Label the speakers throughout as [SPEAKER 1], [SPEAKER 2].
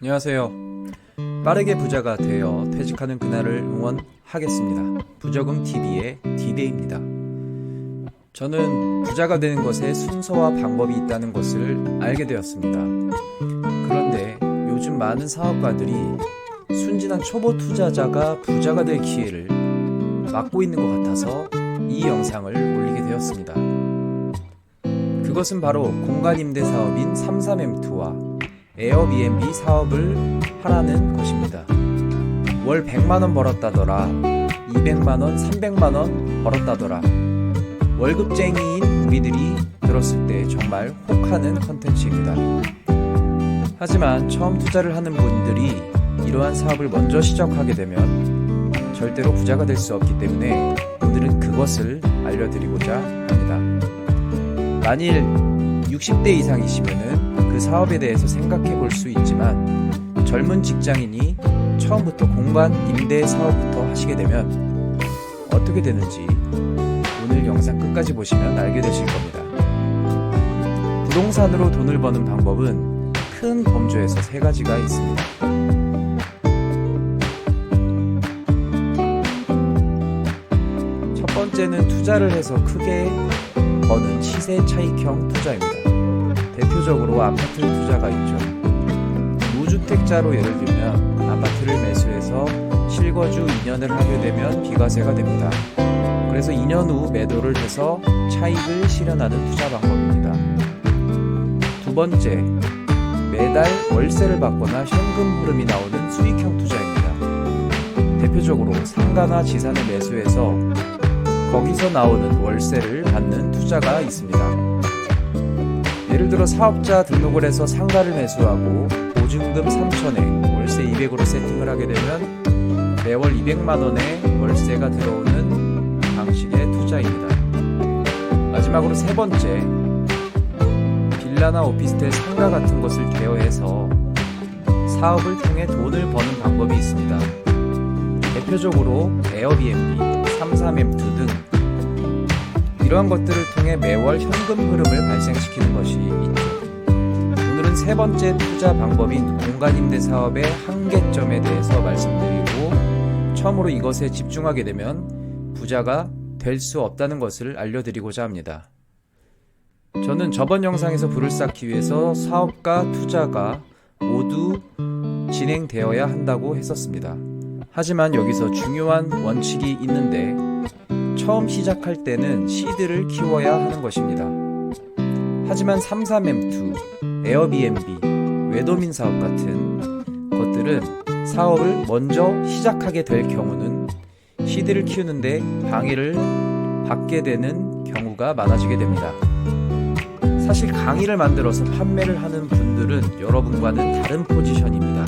[SPEAKER 1] 안녕하세요. 빠르게 부자가 되어 퇴직하는 그날을 응원하겠습니다. 부적응TV의 디데이입니다. 저는 부자가 되는 것에 순서와 방법이 있다는 것을 알게 되었습니다. 그런데 요즘 많은 사업가들이 순진한 초보 투자자가 부자가 될 기회를 막고 있는 것 같아서 이 영상을 올리게 되었습니다. 그것은 바로 공간임대 사업인 33M2와 에어비앤비 사업을 하라는 것입니다. 월 100만원 벌었다더라, 200만원, 300만원 벌었다더라. 월급쟁이인 우리들이 들었을 때 정말 혹하는 컨텐츠입니다. 하지만 처음 투자를 하는 분들이 이러한 사업을 먼저 시작하게 되면 절대로 부자가 될 수 없기 때문에 오늘은 그것을 알려드리고자 합니다. 만일 60대 이상이시면은 그 사업에 대해서 생각해 볼 수 있지만 젊은 직장인이 처음부터 공간 임대 사업부터 하시게 되면 어떻게 되는지 오늘 영상 끝까지 보시면 알게 되실 겁니다. 부동산으로 돈을 버는 방법은 큰 범주에서 3가지가 있습니다. 첫 번째는 투자를 해서 크게 버는 시세 차익형 투자입니다. 대표적으로 아파트 투자가 있죠. 무주택자로 예를 들면 아파트를 매수해서 실거주 2년을 하게 되면 비과세가 됩니다. 그래서 2년 후 매도를 해서 차익을 실현하는 투자 방법입니다. 두 번째, 매달 월세를 받거나 현금 흐름이 나오는 수익형 투자입니다. 대표적으로 상가나 지산을 매수해서 거기서 나오는 월세를 받는 투자가 있습니다. 예를 들어 사업자 등록을 해서 상가를 매수하고 보증금 3천에 월세 200으로 세팅을 하게 되면 매월 200만원의 월세가 들어오는 방식의 투자입니다. 마지막으로 세 번째, 빌라나 오피스텔 상가 같은 것을 대여해서 사업을 통해 돈을 버는 방법이 있습니다. 대표적으로 에어비앤비, 33M2 등 이러한 것들을 통해 매월 현금 흐름을 발생시키는 것이 있죠. 오늘은 세 번째 투자 방법인 공간임대 사업의 한계점에 대해서 말씀드리고 처음으로 이것에 집중하게 되면 부자가 될 수 없다는 것을 알려드리고자 합니다. 저는 저번 영상에서 불을 쌓기 위해서 사업과 투자가 모두 진행되어야 한다고 했었습니다. 하지만 여기서 중요한 원칙이 있는데 처음 시작할 때는 시드를 키워야 하는 것입니다. 하지만 33M2, 에어비앤비, 외도민 사업 같은 것들은 사업을 먼저 시작하게 될 경우는 시드를 키우는데 방해를 받게 되는 경우가 많아지게 됩니다. 사실 강의를 만들어서 판매를 하는 분들은 여러분과는 다른 포지션입니다.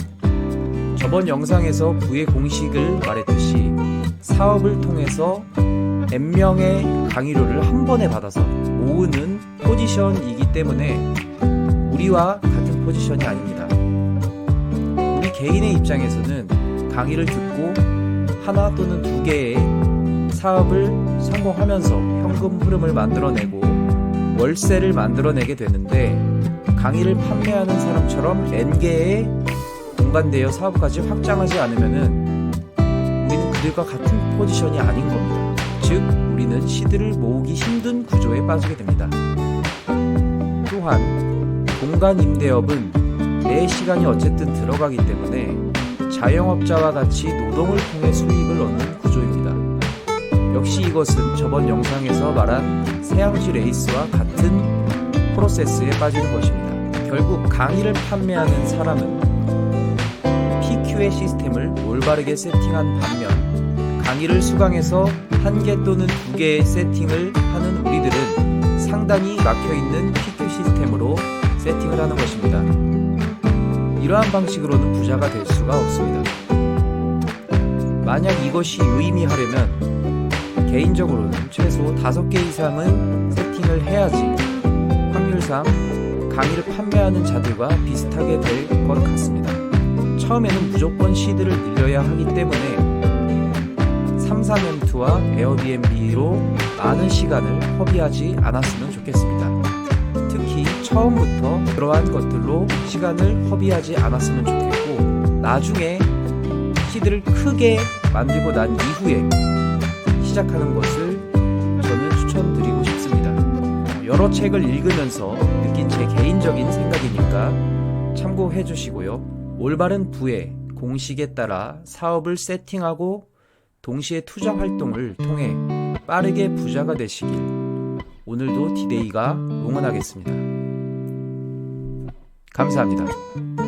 [SPEAKER 1] 저번 영상에서 부의 공식을 말했듯이 사업을 통해서 N명의 강의료를 한 번에 받아서 모으는 포지션이기 때문에 우리와 같은 포지션이 아닙니다. 우리 개인의 입장에서는 강의를 듣고 하나 또는 2개의 사업을 성공하면서 현금 흐름을 만들어내고 월세를 만들어내게 되는데 강의를 판매하는 사람처럼 N개의 공간대여 사업까지 확장하지 않으면은 우리는 그들과 같은 포지션이 아닌 겁니다. 즉 우리는 시드를 모으기 힘든 구조에 빠지게 됩니다. 또한 공간 임대업은 내 시간이 어쨌든 들어가기 때문에 자영업자와 같이 노동을 통해 수익을 얻는 구조입니다. 역시 이것은 저번 영상에서 말한 새양쥐 레이스와 같은 프로세스에 빠지는 것입니다. 결국 강의를 판매하는 사람은 PQ의 시스템을 올바르게 세팅한 반면 강의를 수강해서 1개 또는 2개의 세팅을 하는 우리들은 상당히 막혀있는 PQ 시스템으로 세팅을 하는 것입니다. 이러한 방식으로는 부자가 될 수가 없습니다. 만약 이것이 유의미하려면 개인적으로는 최소 5개 이상은 세팅을 해야지 확률상 강의를 판매하는 자들과 비슷하게 될 것 같습니다. 처음에는 무조건 시드를 늘려야 하기 때문에 33M2와 에어비앤비로 많은 시간을 허비하지 않았으면 좋겠습니다. 특히 처음부터 그러한 것들로 시간을 허비하지 않았으면 좋겠고, 나중에 키들을 크게 만들고 난 이후에 시작하는 것을 저는 추천드리고 싶습니다. 여러 책을 읽으면서 느낀 제 개인적인 생각이니까 참고해 주시고요. 올바른 부의 공식에 따라 사업을 세팅하고 동시에 투자 활동을 통해 빠르게 부자가 되시길 오늘도 디데이가 응원하겠습니다. 감사합니다.